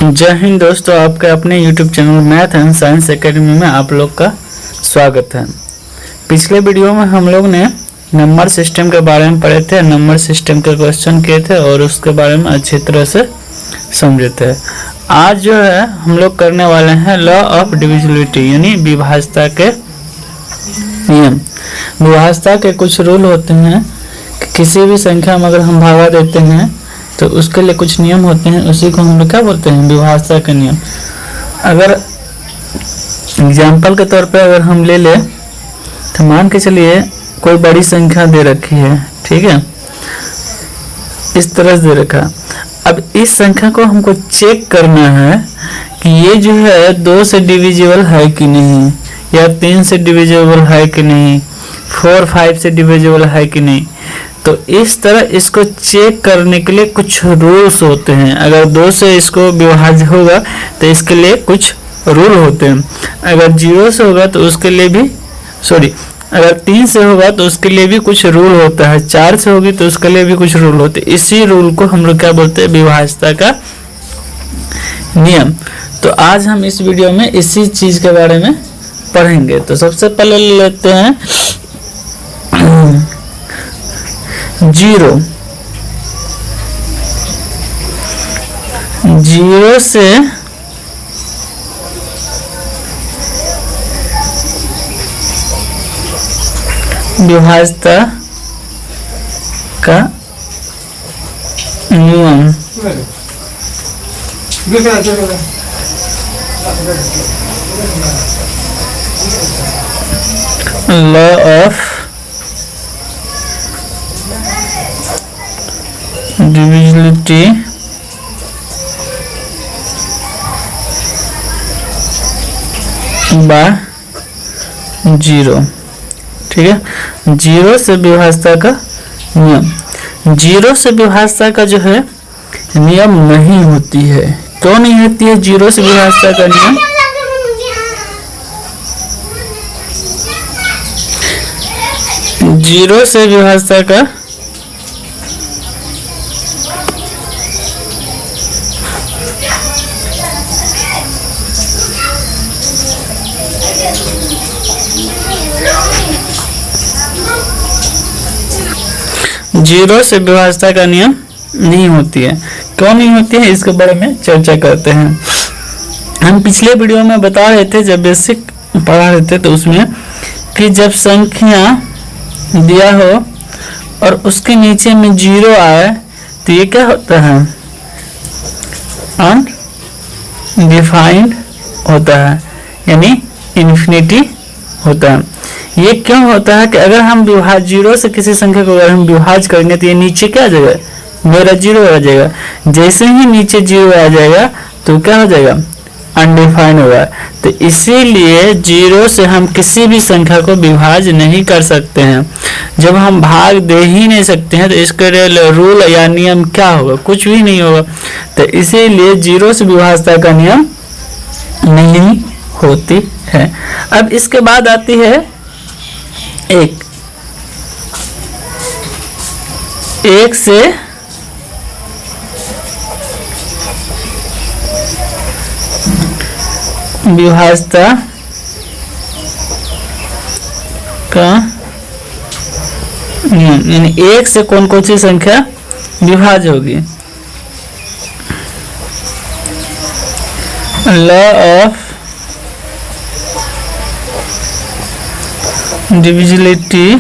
जय हिंद दोस्तों, आपके अपने YouTube channel math and science academy में आप लोग का स्वागत है। पिछले वीडियो में हम लोग ने नंबर सिस्टम के बारे में पढ़े थे, नंबर सिस्टम के क्वेश्चन किए थे और उसके बारे में अच्छी तरह से समझे थे। आज जो है हम लोग करने वाले हैं लॉ ऑफ डिविजिबिलिटी यानी विभाज्यता के नियम। विभाज्यता के कुछ रूल होते हैं कि किसी भी संख्या में अगर हम भागा देते हैं तो उसके लिए कुछ नियम होते हैं, उसी को हम लोग क्या बोलते हैं, विभाज्यता के नियम। अगर एग्जाम्पल के तौर पे अगर हम ले ले तो मान के चलिए कोई बड़ी संख्या दे रखी है, ठीक है, इस तरह से दे रखा। अब इस संख्या को हमको चेक करना है कि ये जो है 2 से डिविजिबल है कि नहीं, या 3 से डिविजिबल है कि नहीं, 4, 5 से डिविजिबल है कि नहीं। तो इस तरह इसको चेक करने के लिए कुछ रूल्स होते हैं। अगर 2 से इसको विभाज्य होगा तो इसके लिए कुछ रूल होते हैं। अगर 0 से होगा तो उसके लिए भी अगर 3 से होगा तो उसके लिए भी कुछ रूल होता है, 4 से होगी तो उसके लिए भी कुछ रूल होते हैं। इसी रूल को हम लोग क्या बोलते हैं, विभाज्यता का नियम। तो आज हम इस वीडियो में इसी चीज के बारे में पढ़ेंगे। तो सबसे पहले लेते हैं 0 से विभाज्यता का नियम। लॉ ऑफ डिविजिबिलिटी बाय 0, ठीक है। 0 से विभाज्यता का नियम। 0 से विभाज्यता का जो है नियम नहीं होती है। क्यों नहीं होती है 0 से विभाज्यता का नियम? 0 से विभाज्यता का जीरो से विभाज्यता का नियम नहीं होती है। क्यों नहीं होती है इसके बारे में चर्चा करते हैं। हम पिछले वीडियो में बता रहे थे, जब बेसिक पढ़ा रहे थे, तो उसमें कि जब संख्या दिया हो और उसके नीचे में 0 आए तो ये क्या होता है, अनडिफाइंड होता है, यानी इन्फिनिटी होता है। ये क्यों होता है कि अगर हम 0 से किसी संख्या को अगर हम विभाज्य करेंगे तो ये नीचे क्या आ जाएगा, मेरा 0 आ जाएगा। जैसे ही नीचे 0 आ जाएगा तो क्या हो जाएगा, अनडिफाइंड होगा। तो इसीलिए 0 से हम किसी भी संख्या को विभाज्य नहीं कर सकते हैं। जब हम भाग दे ही नहीं सकते हैं तो इसके रूल या नियम क्या होगा, कुछ भी नहीं होगा। तो इसीलिए 0 से विभाज्यता का नियम नहीं होती है। अब इसके बाद आती है 1 से विभाज्यता का नियम, यानी 1 से कौन कौन सी संख्या विभाज्य होगी। लॉ ऑफ डिविजिबिलिटी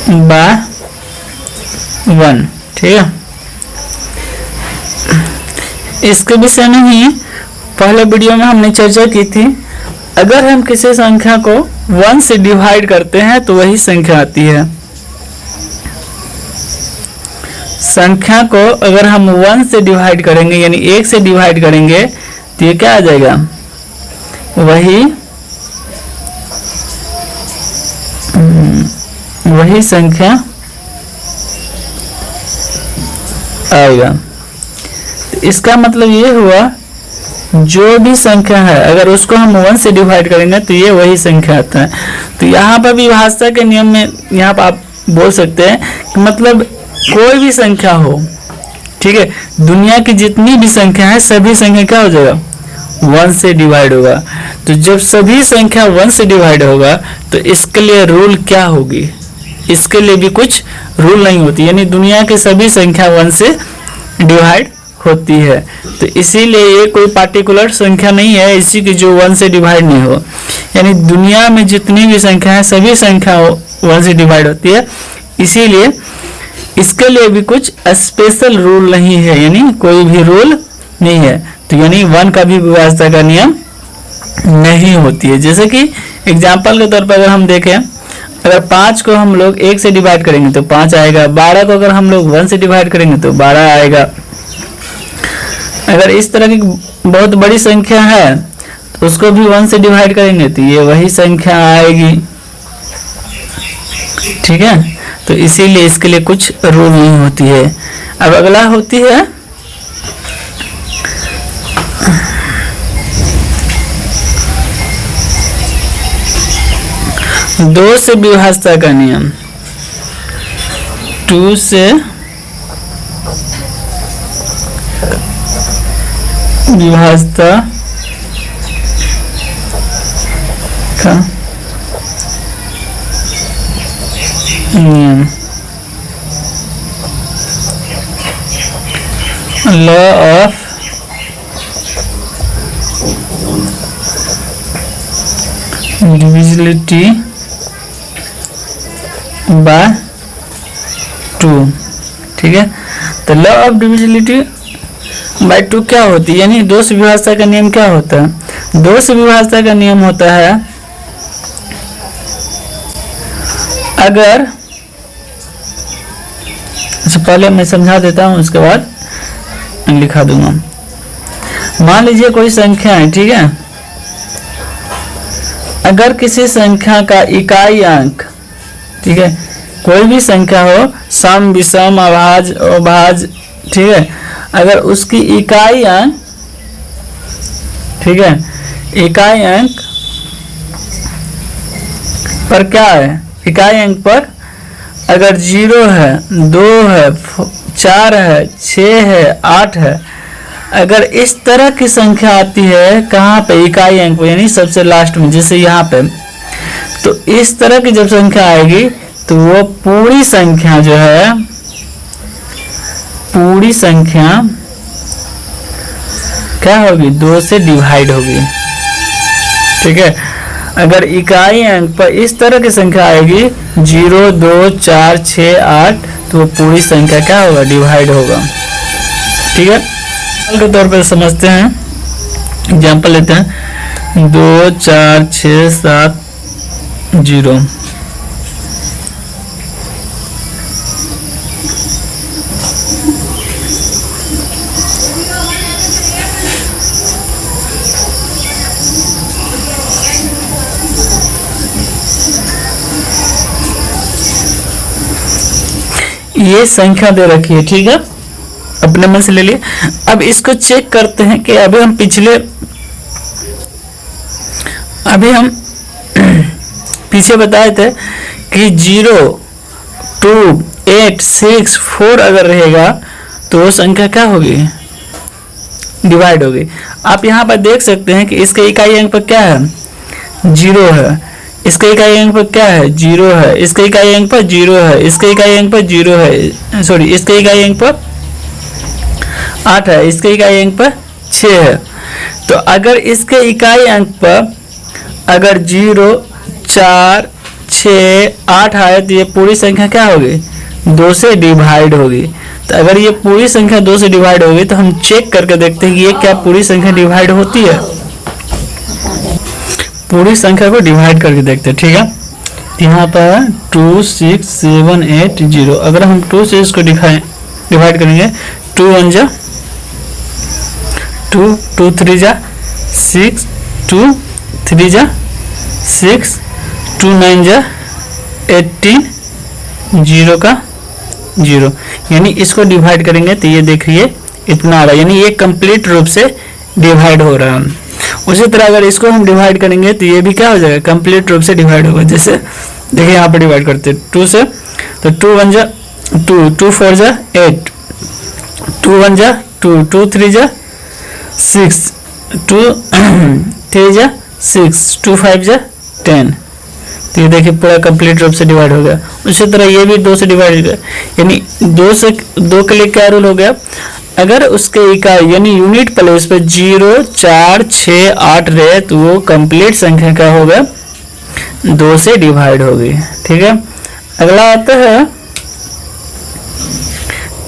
बाय 1, ठीक है। इसके विषय में ही पहले वीडियो में हमने चर्चा की थी। अगर हम किसी संख्या को 1 से डिवाइड करते हैं तो वही संख्या आती है। संख्या को अगर हम 1 से डिवाइड करेंगे यानी 1 से डिवाइड करेंगे तो ये क्या आ जाएगा, वही संख्या आएगा। तो इसका मतलब ये हुआ जो भी संख्या है अगर उसको हम 1 से डिवाइड करेंगे तो ये वही संख्या आता है। तो यहाँ पर भी विभाज्यता के नियम में यहाँ पर आप बोल सकते हैं कि मतलब कोई भी संख्या हो ठीक है, दुनिया की जितनी भी संख्या है सभी संख्या क्या हो जाएगा, 1 से डिवाइड होगा। तो जब सभी संख्या 1 से डिवाइड होगा तो इसके लिए रूल क्या होगी, इसके लिए भी कुछ रूल नहीं होती, यानी दुनिया की सभी संख्या 1 से डिवाइड होती है। तो इसीलिए ये कोई पार्टिकुलर संख्या नहीं है इसी की जो 1 से डिवाइड नहीं हो, यानी दुनिया में जितनी भी संख्या है सभी संख्या 1 से डिवाइड होती है, इसीलिए इसके लिए भी कुछ स्पेशल रूल नहीं है, यानी कोई भी रूल नहीं है। तो यानी 1 का भी विभाज्यता का नियम नहीं होती है। जैसे कि एग्जाम्पल के तौर पर अगर हम देखें, अगर 5 को हम लोग 1 से डिवाइड करेंगे तो 5 आएगा, 12 को अगर हम लोग 1 से डिवाइड करेंगे तो 12 आएगा। अगर इस तरह की बहुत बड़ी संख्या है तो उसको भी 1 से डिवाइड करेंगे तो ये वही संख्या आएगी, ठीक है। तो इसीलिए इसके लिए कुछ रूल नहीं होती है। अब अगला होती है दो से विभाज्यता का नियम, 2 से विभाज्यता का नियम, लॉ ऑफ डिविजिबिलिटी बाय 2, ठीक है। तो लॉ ऑफ डिविजिबिलिटी बाय 2 क्या होती है, यानी 2 से विभाज्यता का नियम क्या होता है। 2 से विभाज्यता का नियम होता है अगर, अच्छा पहले मैं समझा देता हूं उसके बाद लिखा दूंगा। मान लीजिए कोई संख्या है, ठीक है, अगर किसी संख्या का इकाई अंक, ठीक है, कोई भी संख्या हो, सम विषम अभाज्य अभाज्य, ठीक है, अगर उसकी इकाई अंक, ठीक है, इकाई अंक पर क्या है, इकाई अंक पर अगर 0 है, 2 है, 4 है, 6 है, 8 है, अगर इस तरह की संख्या आती है कहाँ पे, इकाई अंक पे, यानी सबसे लास्ट में, जैसे यहाँ पे, तो इस तरह की जब संख्या आएगी तो वो पूरी संख्या जो है, पूरी संख्या क्या होगी, 2 से डिवाइड होगी, ठीक है। अगर इकाई अंक पर इस तरह की संख्या आएगी 0, 2, 4, 6, 8, तो वो पूरी संख्या क्या होगा, डिवाइड होगा, ठीक है। के तौर पर समझते हैं, एग्जाम्पल लेते हैं, 2, 4, 6, 7, 0, ये संख्या दे रखी है, ठीक है, अपने मन से ले लिए। अब इसको चेक करते हैं कि अभी हम पीछे बताए थे कि 0, 2, 8, 6, 4 अगर रहेगा तो वो संख्या क्या होगी, डिवाइड होगी। आप यहाँ पर देख सकते हैं कि इसके इकाई अंक पर क्या है, 0 है, इसके इकाई अंक पर क्या है, 0 है, इसके इकाई अंक पर 0 है, इसके इकाई अंक पर 0 है, सॉरी इसके इकाई अंक पर 8 है, इसके इकाई अंक पर 6 है। तो अगर इसके इकाई अंक पर अगर 0, 4, 6, 8 आए तो ये पूरी संख्या क्या होगी, 2 से डिवाइड होगी। तो अगर ये पूरी संख्या 2 से डिवाइड होगी तो हम चेक करके देखते हैं कि ये क्या पूरी संख्या डिवाइड होती है, पूरी संख्या को डिवाइड करके देखते हैं, ठीक है। यहाँ पर 2, 6, 7, 8, 0, अगर हम 2 से इसको डिवाइड करेंगे, 2 1 जा 2, 2 3 जा 6, 2 3 जा 6, 2 9 जा 18, 0 का 0, यानी इसको डिवाइड करेंगे तो ये देखिए इतना आ रहा है, यानी ये कंप्लीट रूप से डिवाइड हो रहा है। उसी तरह अगर इसको हम डिवाइड करेंगे तो ये भी क्या हो जाएगा, कंप्लीट रूप से डिवाइड होगा। जैसे देखिए यहाँ पर डिवाइड करते हैं 2 से, तो 2 1 जा 2, 2 4 जा 8, 2 1 जा 2, 2 3 जा 6, 2 3 जा 6, 2 5 जा 10। तो ये देखिए पूरा कंप्लीट रूप से डिवाइड हो गया। उसी तरह ये भी 2 से डिवाइड हो गया, यानी 2 से 2 के लिए क्या रूल हो गया, अगर उसके इकाई यानी यूनिट प्लेस पे 0 4 6 8 रहे तो वो कंप्लीट संख्या क्या होगा, 2 से डिवाइड होगी। ठीक है, अगला आता है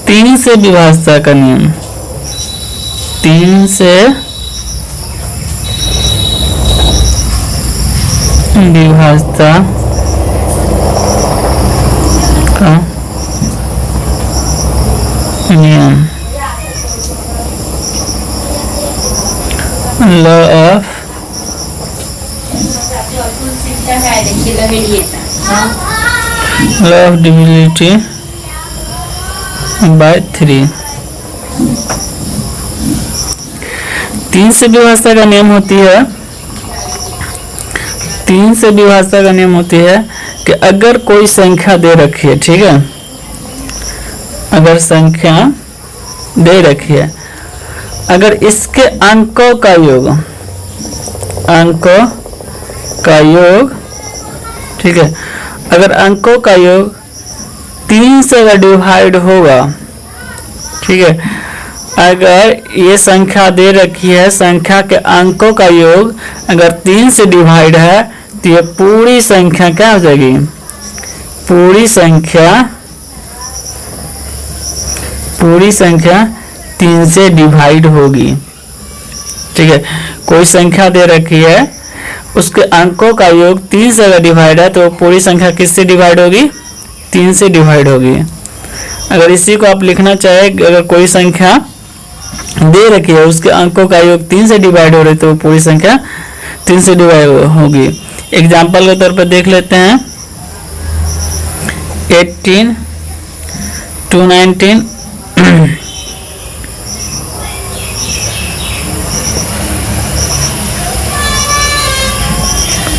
3 से विभाज्यता का नियम। 3 से विभाज्यता का नियम, लॉ ऑफ डिविजिबिलिटी बाय 3। 3 से विभाज्यता का नियम होती है, 3 से विभाज्यता का नियम होती है कि अगर कोई संख्या दे रखी है, ठीक है, अगर संख्या दे रखी है, अगर इसके अंकों का योग, अंकों का योग, ठीक है, अगर अंकों का योग 3 से अगर डिवाइड होगा, ठीक है, अगर ये संख्या दे रखी है, संख्या के अंकों का योग अगर 3 से डिवाइड है तो ये पूरी संख्या क्या हो जाएगी, पूरी संख्या 3 से डिवाइड होगी। ठीक है, कोई संख्या दे रखी है, उसके अंकों का योग 3 से अगर डिवाइड है तो पूरी संख्या किससे डिवाइड होगी, 3 से डिवाइड होगी। अगर इसी को आप लिखना चाहे, अगर कोई संख्या दे रखी है, उसके अंकों का योग 3 से डिवाइड हो रही है तो पूरी संख्या 3 से डिवाइड होगी। एग्जाम्पल के तौर पर देख लेते हैं 18 219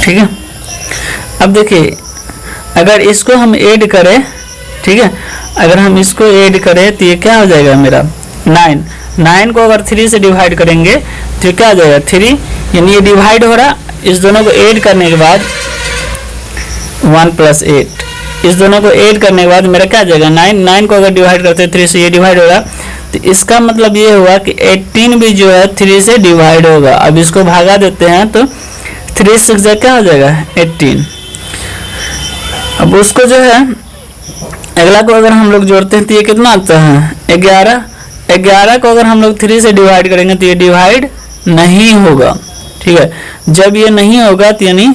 ठीक है, अब देखिए अगर इसको हम ऐड करें, ठीक है, अगर हम इसको ऐड करें तो ये क्या हो जाएगा मेरा 9 को अगर 3 से डिवाइड करेंगे तो क्या हो जाएगा 3, यानी ये डिवाइड हो रहा, इस दोनों को ऐड करने के बाद 1 + 8, इस दोनों को ऐड करने के बाद मेरा क्या आ जाएगा 9 को अगर डिवाइड करते हैं 3 से, ये डिवाइड होगा, तो इसका मतलब ये हुआ कि 18 भी जो है 3 से डिवाइड होगा। अब इसको भागा देते हैं तो 3 6 जा क्या हो जाएगा 18। अब उसको जो है अगला को अगर हम लोग जोड़ते हैं तो ये कितना आता है 11 को अगर हम लोग 3 से डिवाइड करेंगे तो ये डिवाइड नहीं होगा। ठीक है, जब ये नहीं होगा तो यानी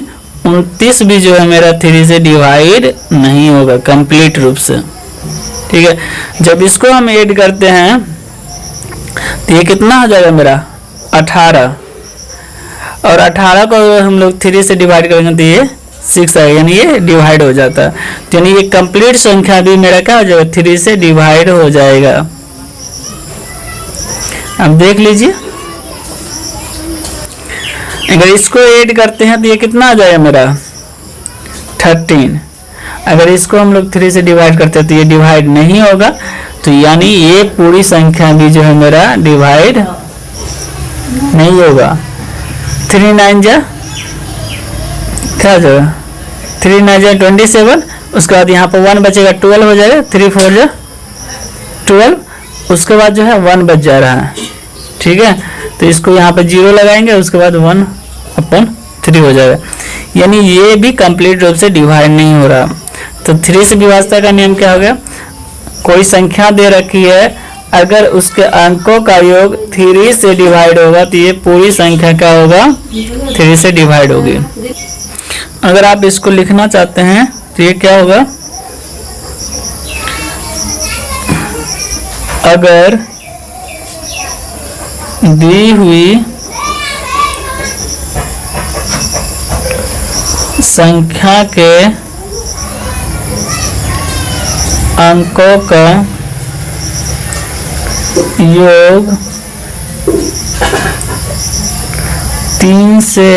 29 भी जो है मेरा 3 से डिवाइड नहीं होगा कंप्लीट रूप से। ठीक है, जब इसको हम ऐड करते हैं तो ये कितना हो जाएगा मेरा 18, और 18 को अगर हम लोग 3 से डिवाइड करेंगे तो ये 6 आएगा, यानी ये डिवाइड हो जाता है। तो यानी ये कंप्लीट संख्या भी मेरा क्या हो जाएगा 3 से डिवाइड हो जाएगा। अब देख लीजिए अगर इसको ऐड करते हैं तो ये कितना आ जाएगा मेरा 13, अगर इसको हम लोग 3 से डिवाइड करते हैं तो ये डिवाइड नहीं होगा, तो यानी ये पूरी संख्या भी जो है मेरा डिवाइड नहीं होगा। 3 9 जा क्या हो जाएगा 3 9 जा 27, उसके बाद यहाँ पर 1 बचेगा 12 हो जाएगा, 3 4 जा 12, उसके बाद जो है 1 बच जा रहा है। ठीक है, तो इसको यहाँ पे 0 लगाएंगे, उसके बाद 1/3 हो जाएगा, यानी ये भी कंप्लीट रूप से डिवाइड नहीं हो रहा। तो 3 से विभाज्यता का नियम क्या हो गया, कोई संख्या दे रखी है, अगर उसके अंकों का योग 3 से डिवाइड होगा तो ये पूरी संख्या क्या होगा 3 से डिवाइड होगी। अगर आप इसको लिखना चाहते हैं तो ये क्या होगा, अगर दी हुई संख्या के अंकों का योग 3 से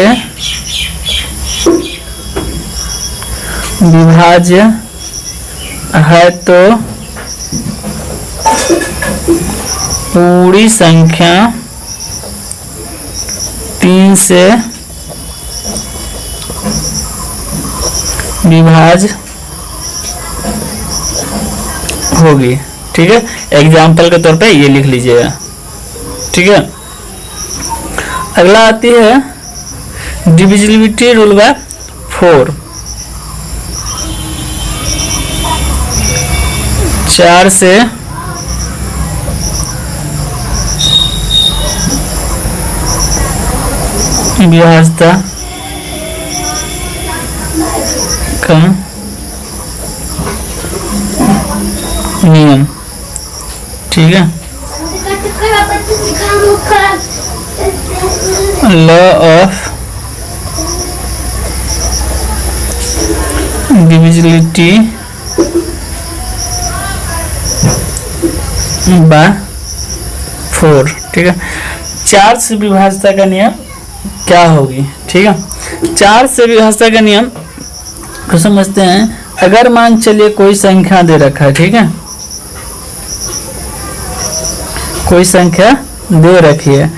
विभाज्य है तो पूरी संख्या 3 से विभाज्य होगी। ठीक है, एग्जाम्पल के तौर पे ये लिख लीजिएगा। ठीक है, अगला आती है डिविजिबिलिटी रूल बाय 4। 4 से विभाज्यता का नियम। ठीक है, लॉ ऑफ डिविजिबिलिटी बाय 4। ठीक है, 4 से विभाज्यता का नियम क्या होगी। ठीक है, 4 से विभाज्यता का नियम को समझते हैं। अगर मान चलिए कोई संख्या दे रखा है, ठीक है, कोई संख्या दे रखी है,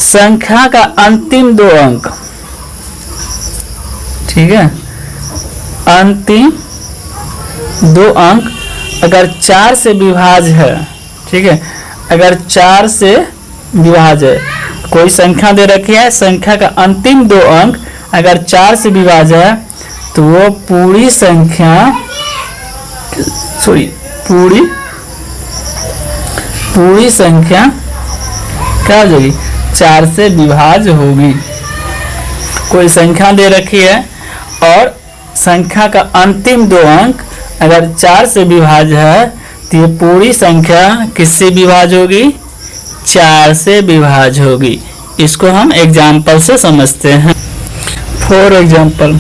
संख्या का अंतिम 2 अंक, ठीक है, अंतिम 2 अंक अगर 4 से विभाज्य है, ठीक है, अगर 4 से विभाज्य है, कोई संख्या दे रखी है, संख्या का अंतिम 2 अंक अगर 4 से विभाज्य है, तो वो पूरी संख्या पूरी संख्या क्या हो जाएगी, 4 से विभाज्य होगी। कोई संख्या दे रखी है और संख्या का अंतिम 2 अंक अगर 4 से विभाज्य है, तो ये पूरी संख्या किससे विभाज्य होगी, 4 से विभाज्य होगी। इसको हम एग्जाम्पल से समझते हैं। फॉर एग्जाम्पल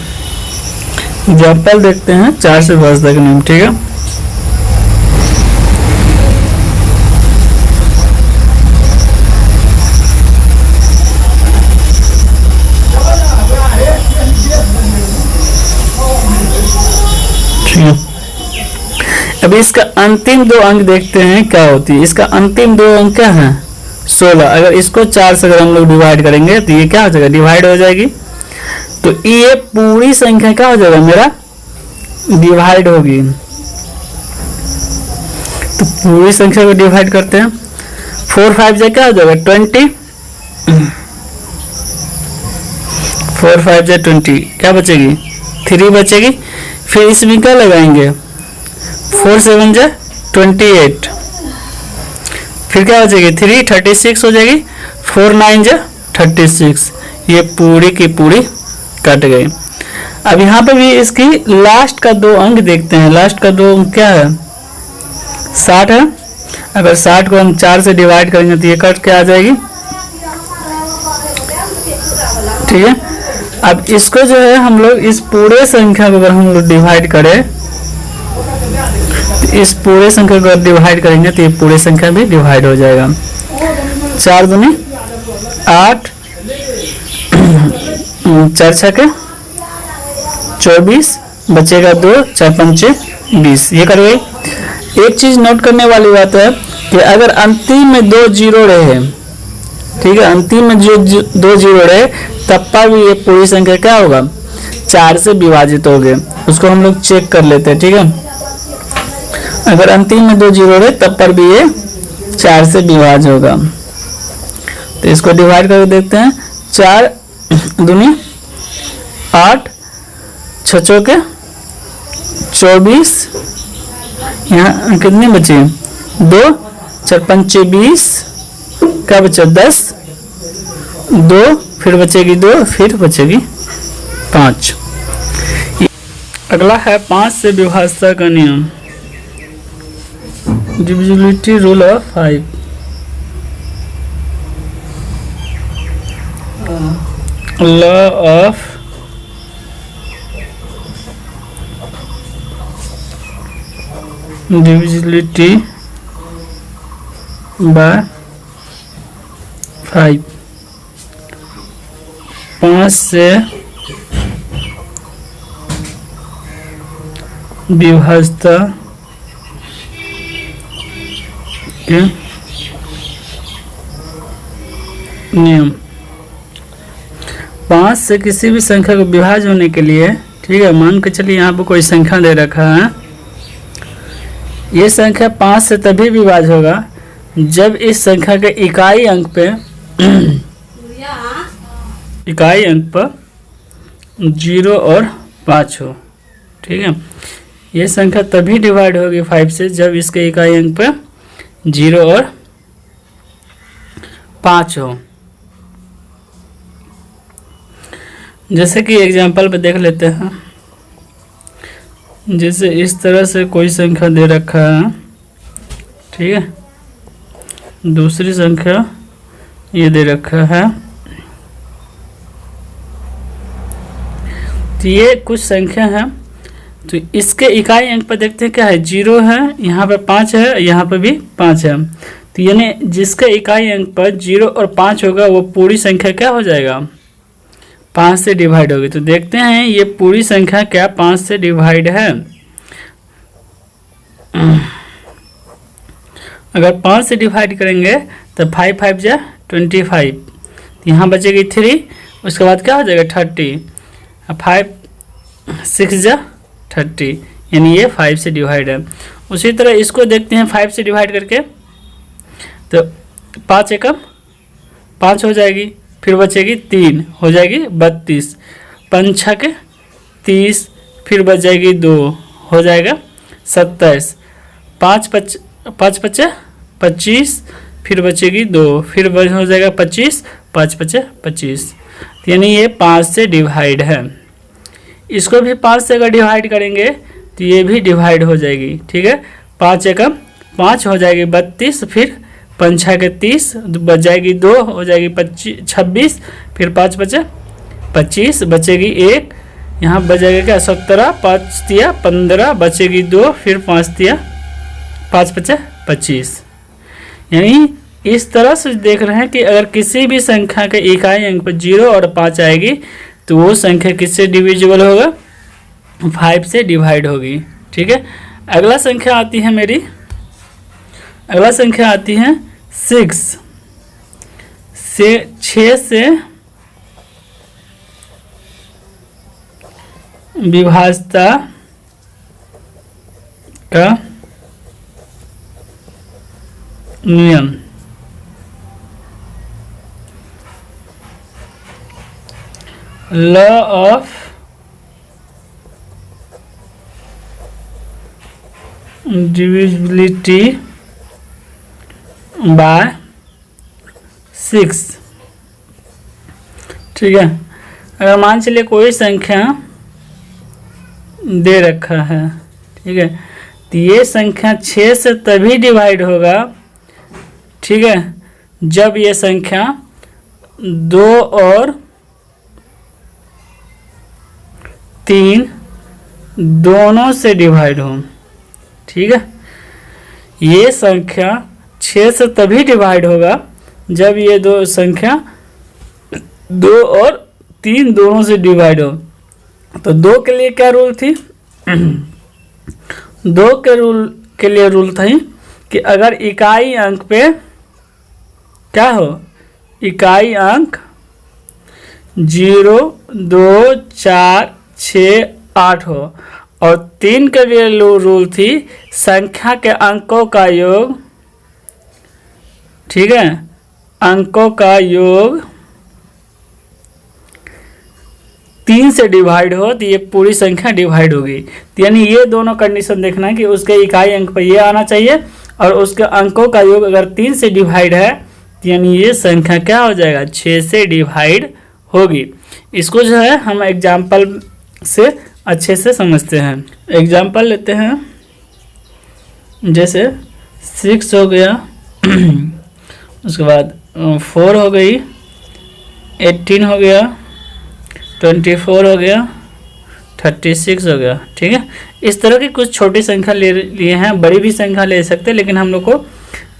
देखते हैं 4 से विभाज्यता का नियम। ठीक है, अभी इसका अंतिम 2 अंक देखते हैं क्या होती है। इसका अंतिम 2 अंक क्या है, 16। अगर इसको 4 से अगर हम लोग डिवाइड करेंगे तो ये क्या हो जाएगा, डिवाइड हो जाएगी। तो ये पूरी संख्या क्या हो जाएगा, मेरा डिवाइड होगी। तो पूरी संख्या को डिवाइड करते हैं, 4 5 जा क्या हो जाएगा 20, 4 5 जा 20, क्या बचेगी 3 बचेगी। फिर इसमें क्या लगाएंगे, 4 7 जा 28, फिर क्या हो जाएगी 3 36 हो जाएगी, 4 9 जा 36, ये पूरी की पूरी कट गई। अब यहाँ पे भी इसकी लास्ट का 2 अंक देखते हैं। लास्ट का 2 अंक क्या है, 60 है। अगर 60 को हम 4 से डिवाइड करेंगे तो ये कट के आ जाएगी। ठीक है, अब इसको जो है हम लोग इस पूरे संख्या को अगर हम लोग डिवाइड करें, तो इस पूरे संख्या को अगर डिवाइड करेंगे तो ये पूरी संख्या भी डिवाइड हो जाएगा। 4 दूनी 8, 4 छके 24, बचेगा 2, 4 पंचे 20, ये कर गई। एक चीज नोट करने वाली बात है कि अगर अंतिम में 2 जीरो रहे, ठीक है, अंतिम में जो 2 जीरो रहे, तब पर भी ये पूरी संख्या क्या होगा, 4 से विभाजित हो गए। उसको हम लोग चेक कर लेते हैं। ठीक है, अगर अंतिम में 2 जीरो रहे तब पर भी ये 4 से विभाज्य होगा। तो इसको डिवाइड करके देखते हैं। 4 दूनी 8, 6 चौके 24, यहाँ कितने बचे 2, 4 पंचे 20, क्या बचा 10, 2, फिर बचेगी 2, फिर बचेगी 5। अगला है 5 से विभाज्यता का नियम, divisibility rule of 5। Law of divisibility bye 5। 5 से विभाज्यता के नियम। 5 से किसी भी संख्या को विभाज्य होने के लिए, ठीक है, मान के चलिए यहाँ पर कोई संख्या दे रखा है, ये संख्या 5 से तभी विभाज्य होगा जब इस संख्या के इकाई अंक पर 0 और 5 हो, ठीक है। ये संख्या तभी डिवाइड होगी 5 से जब इसके इकाई अंक पर 0 और 5 हो। जैसे कि एग्जांपल पे देख लेते हैं, जैसे इस तरह से कोई संख्या दे रखा है, ठीक है, दूसरी संख्या ये दे रखा है, तो ये कुछ संख्या है, तो इसके इकाई अंक पर देखते हैं क्या है, 0 है, यहाँ पर 5 है, यहाँ पर भी 5 है, तो यानी जिसका इकाई अंक पर 0 और 5 होगा वो पूरी संख्या क्या हो जाएगा, 5 से डिवाइड होगी। तो देखते हैं ये पूरी संख्या क्या 5 से डिवाइड है। अगर 5 से डिवाइड करेंगे तो 5 5 जा 25, यहाँ बचेगी 3, उसके बाद क्या हो जाएगा 30, 5 6 जा 30, यानी ये 5 से डिवाइड है। उसी तरह इसको देखते हैं 5 से डिवाइड करके, तो 5 एकम 5 हो जाएगी, फिर बचेगी 3, हो जाएगी 32, 5 छः के 30, फिर बच जाएगी 2, हो जाएगा 27, 5 पचे 25, फिर बचेगी 2, फिर हो जाएगा 25, 5 पचे 25, यानी ये 5 से डिवाइड है। इसको भी 5 से अगर डिवाइड करेंगे तो ये भी डिवाइड हो जाएगी, ठीक है। 5 एकम 5 हो जाएगी 32, फिर 5 छः के 30, बच जाएगी 2, हो जाएगी 26, फिर 5 बचे 25, बचेगी 1, यहाँ बच जाएगा क्या 17, 5 तिया 15, बचेगी 2, फिर 5 तिया 5 बचे 25। यानी इस तरह से देख रहे हैं कि अगर किसी भी संख्या के इकाई अंक पर 0 और 5 आएगी तो वो संख्या किससे डिविजिबल होगा, 5 से डिवाइड होगी, ठीक है। अगला संख्या आती है मेरी, अगला संख्या आती है 6 से विभाज्यता का नियम। लॉ ऑफ डिविजिबिलिटी बाय 6, ठीक है। अगर मान चलिए कोई संख्या दे रखा है, ठीक है, तो ये संख्या 6 से तभी डिवाइड होगा, ठीक है, जब ये संख्या 2 और 3 दोनों से डिवाइड हो, ठीक है। ये संख्या 6 से तभी डिवाइड होगा जब ये दो संख्या 2 और 3 दोनों से डिवाइड हो। तो 2 के लिए क्या रूल थी, 2 के लिए रूल थी कि अगर इकाई अंक पे क्या हो, इकाई अंक 0, 2, 4, 6, 8 हो, और 3 के लिए रूल थी संख्या के अंकों का योग, ठीक है, अंकों का योग 3 से डिवाइड हो तो ये पूरी संख्या डिवाइड होगी। तो यानी ये दोनों कंडीशन देखना है कि उसके इकाई अंक पर ये आना चाहिए और उसके अंकों का योग अगर 3 से डिवाइड है तो यानी ये संख्या क्या हो जाएगा, 6 से डिवाइड होगी। इसको जो है हम एग्जाम्पल से अच्छे से समझते हैं। एग्जाम्पल लेते हैं, जैसे 6 हो गया, उसके बाद 4 हो गई, 18 हो गया, 24 हो गया, 36 हो गया, ठीक है। इस तरह की कुछ छोटी संख्या ले लिए हैं, बड़ी भी संख्या ले सकते हैं, लेकिन हम लोग को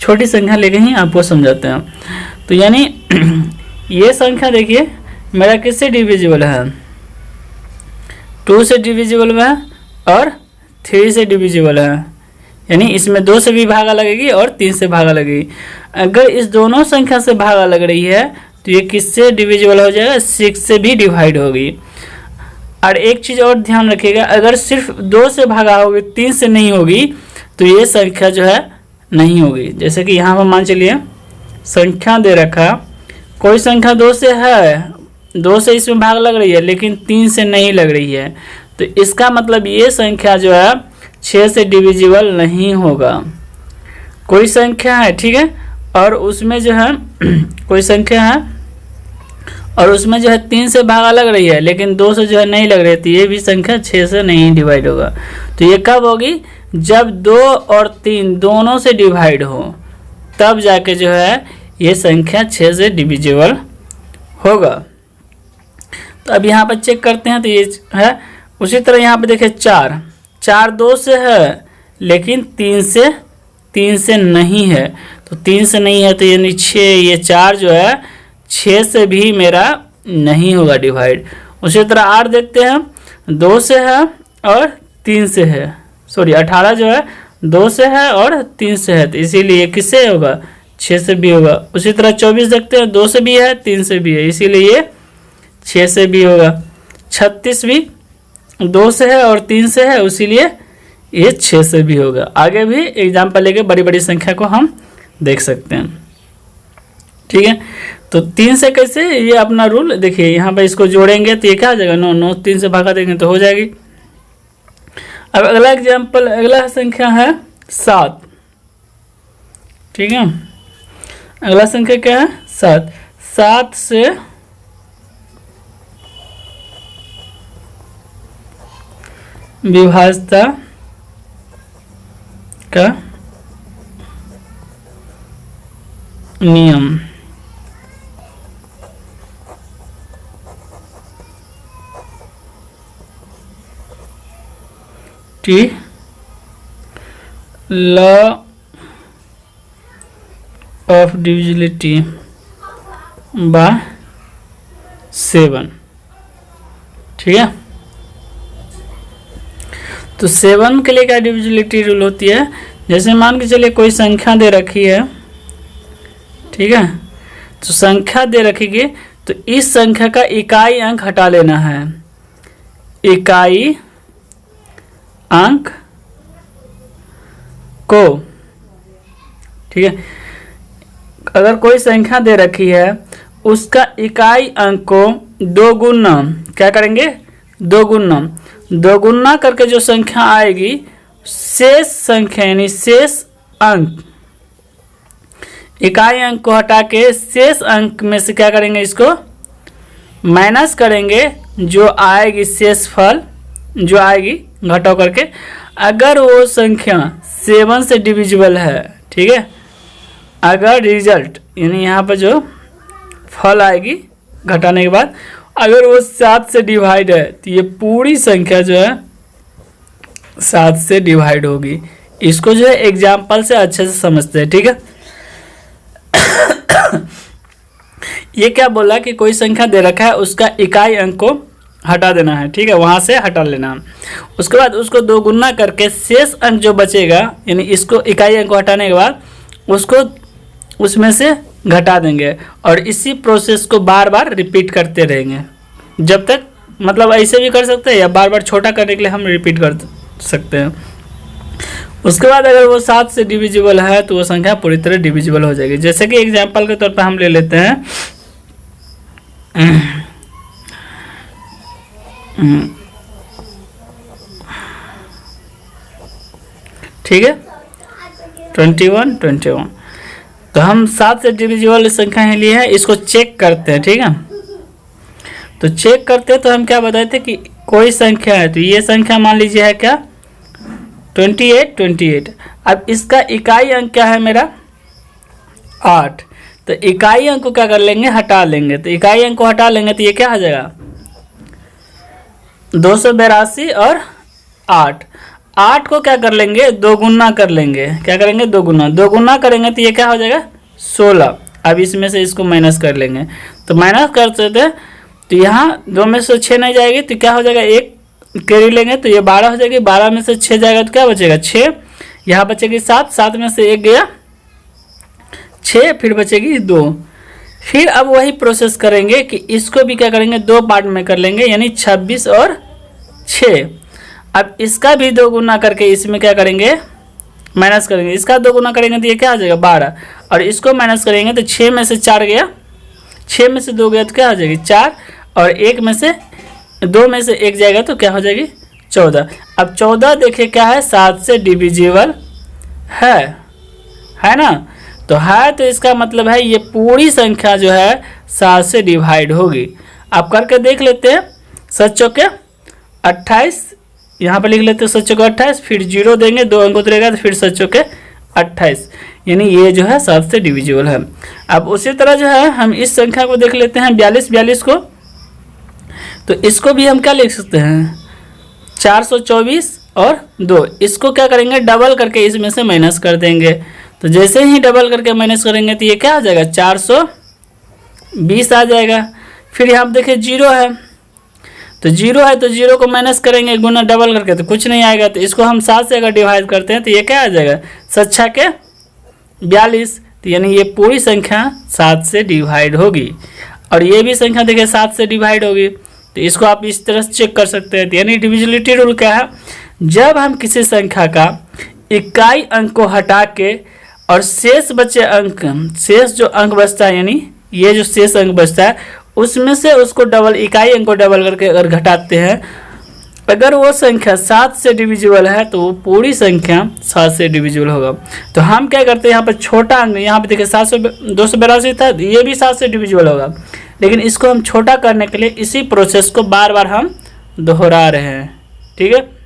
छोटी संख्या लेके ही आपको समझाते हैं। तो यानी ये संख्या देखिए मेरा किससे डिविजिबल है, 2 से डिविजिबल है और 3 से डिविजिबल है, यानी इसमें 2 से भी भागा लगेगी और 3 से भागा लगेगी। अगर इस दोनों संख्या से भागा लग रही है तो ये किससे डिविजिबल हो जाएगा, 6 से भी डिवाइड होगी। और एक चीज़ और ध्यान रखिएगा, अगर सिर्फ 2 से भागा होगी, 3 से नहीं होगी, तो ये संख्या जो है नहीं होगी। जैसे कि यहाँ पर मान चलिए संख्या दे रखा, कोई संख्या 2 से है, 2 से इसमें भाग लग रही है, लेकिन 3 से नहीं लग रही है, तो इसका मतलब ये संख्या जो है 6 से डिविजिबल नहीं होगा। कोई संख्या है, ठीक है, और उसमें जो है कोई संख्या है और उसमें जो है 3 से भागा लग रही है, लेकिन 2 से जो है नहीं लग रही है, तो ये भी संख्या 6 से नहीं डिवाइड होगा। तो ये कब होगी, जब 2 और 3 दोनों से डिवाइड हो, तब जाके जो है ये संख्या 6 से डिविजिबल होगा। तो अब यहाँ पर चेक करते हैं, तो ये है। उसी तरह यहाँ पे देखिए 4 2 से है, लेकिन 3 से नहीं है, तो 3 से नहीं है, तो यानी 6, ये 4 जो है 6 से भी मेरा नहीं होगा डिवाइड। उसी तरह 8 देखते हैं, 2 से है और 3 से है, सॉरी 18 जो है 2 से है और 3 से है, तो इसीलिए किससे होगा, 6 से भी होगा। उसी तरह 24 देखते हैं, 2 से भी है, 3 से भी है, इसीलिए ये 6 से भी होगा। 36 भी 2 से है और 3 से है, इसीलिए ये 6 से भी होगा। आगे भी एग्जाम्पल लेके बड़ी बड़ी संख्या को हम देख सकते हैं, ठीक है। तो 3 से कैसे, ये अपना रूल देखिए, यहाँ पर इसको जोड़ेंगे तो ये क्या हो जाएगा, 9 9 3 से भागा देंगे तो हो जाएगी। अब अगला एग्जाम्पल, अगला संख्या है 7, ठीक है। अगला संख्या क्या है, 7। 7 से विभाज्यता का नियम, T law of divisibility bye 7, ठीक है। तो 7 के लिए क्या डिविजिबिलिटी रूल होती है, जैसे मान के चलिए कोई संख्या दे रखी है, ठीक है, तो संख्या दे रखी, तो इस संख्या का इकाई अंक हटा लेना है, इकाई अंक को, ठीक है। अगर कोई संख्या दे रखी है, उसका इकाई अंक को 2 गुना क्या करेंगे, 2 गुना करके जो संख्या आएगी, शेष संख्या यानी शेष अंक, इकाई अंक को हटा के शेष अंक में से क्या करेंगे, इसको माइनस करेंगे, जो आएगी शेष फल जो आएगी घटाव करके। अगर वो संख्या 7 से डिविजिबल है, ठीक है, अगर रिजल्ट यानी यहाँ पर जो फल आएगी घटाने के बाद, अगर वो 7 से डिवाइड है, तो ये पूरी संख्या जो है 7 से डिवाइड होगी। इसको जो है एग्जाम्पल से अच्छे से समझते हैं, ठीक है। ये क्या बोला कि कोई संख्या दे रखा है, उसका इकाई अंक को हटा देना है, ठीक है, वहां से हटा लेना है। उसके बाद उसको 2 गुना करके शेष अंक जो बचेगा, यानी इसको इकाई अंक को हटाने के बाद उसको उसमें से घटा देंगे, और इसी प्रोसेस को बार बार रिपीट करते रहेंगे जब तक, मतलब ऐसे भी कर सकते हैं या बार बार छोटा करने के लिए हम रिपीट कर सकते हैं। उसके बाद अगर वो 7 से डिविजिबल है, तो वो संख्या पूरी तरह डिविजिबल हो जाएगी। जैसे कि एग्जांपल के तौर पर हम ले लेते हैं, ठीक है, 21। तो हम 7 से डिविजिबल संख्या ही लिए हैं, इसको चेक करते हैं, ठीक है। तो चेक करते हैं, तो हम क्या बताए थे कि कोई संख्या है, तो ये संख्या मान लीजिए है क्या, 28। अब इसका इकाई अंक क्या है मेरा, 8। तो इकाई अंक को क्या कर लेंगे, हटा लेंगे। तो इकाई अंक को हटा लेंगे तो ये क्या हो जाएगा, 282 और 8 को क्या कर लेंगे, 2 गुना कर लेंगे। क्या करेंगे, 2 गुना करेंगे तो ये क्या हो जाएगा, 16। अब इसमें से इसको माइनस कर लेंगे, तो माइनस करते थे तो यहाँ 2 में से 6 नहीं जाएगी, तो क्या हो जाएगा, 1 कैरी लेंगे तो ये 12 हो जाएगी। 12 में से 6 जाएगा तो क्या बचेगा, 6। यहाँ बचेगी 7 में से 1 गया 6, फिर बचेगी 2। फिर अब वही प्रोसेस करेंगे कि इसको भी क्या करेंगे, 2 पार्ट में कर लेंगे, यानी 26 और 6। अब इसका भी 2 गुना करके इसमें क्या करेंगे, माइनस करेंगे। इसका 2 गुना करेंगे तो ये क्या आ जाएगा 12, और इसको माइनस करेंगे तो 6 में से 4 गया, 6 में से 2 गया तो क्या हो जाएगी 4, और 1 में से 2 में से 1 जाएगा तो क्या हो जाएगी 14। अब 14 देखिए क्या है, 7 से डिविजिबल है ना। तो है तो इसका मतलब है ये पूरी संख्या जो है 7 से डिवाइड होगी। आप करके देख लेते हैं। 7 चौके 28, यहाँ पर लिख लेते हैं 7 चौके 28, फिर 0 देंगे, 2 अंक उतरेगा तो फिर 7 चौके 28, यानी ये जो है 7 से डिविजिबल है। अब उसी तरह जो है हम इस संख्या को देख लेते हैं 42 को। तो इसको भी हम क्या लिख सकते हैं, 424 और 2। इसको क्या करेंगे, डबल करके इसमें से माइनस कर देंगे। तो जैसे ही डबल करके माइनस करेंगे तो ये क्या आ जाएगा 420 आ जाएगा। फिर यहाँ पर देखिए 0 है, तो 0 है तो 0 को माइनस करेंगे गुना डबल करके तो कुछ नहीं आएगा। तो इसको हम 7 से अगर डिवाइड करते हैं तो ये क्या आ जाएगा 7 के 42, तो यानी ये पूरी संख्या 7 से डिवाइड होगी। और ये भी संख्या देखिए 7 से डिवाइड होगी। तो इसको आप इस तरह से चेक कर सकते हैं। तो यानी डिविजिबिलिटी रूल क्या है, जब हम किसी संख्या का इकाई अंक को हटा के और शेष बचे अंक, शेष जो अंक बचता है यानी ये जो शेष अंक बचता है उसमें से उसको डबल, इकाई अंक को डबल करके अगर घटाते हैं, अगर वो संख्या 7 से डिविजिबल है तो वो पूरी संख्या 7 से डिविजिबल होगा। तो हम क्या करते हैं, यहाँ पर छोटा अंक, यहाँ पे देखिए 282 था, ये भी 7 से डिविजिबल होगा, लेकिन इसको हम छोटा करने के लिए इसी प्रोसेस को बार बार हम दोहरा रहे हैं। ठीक है।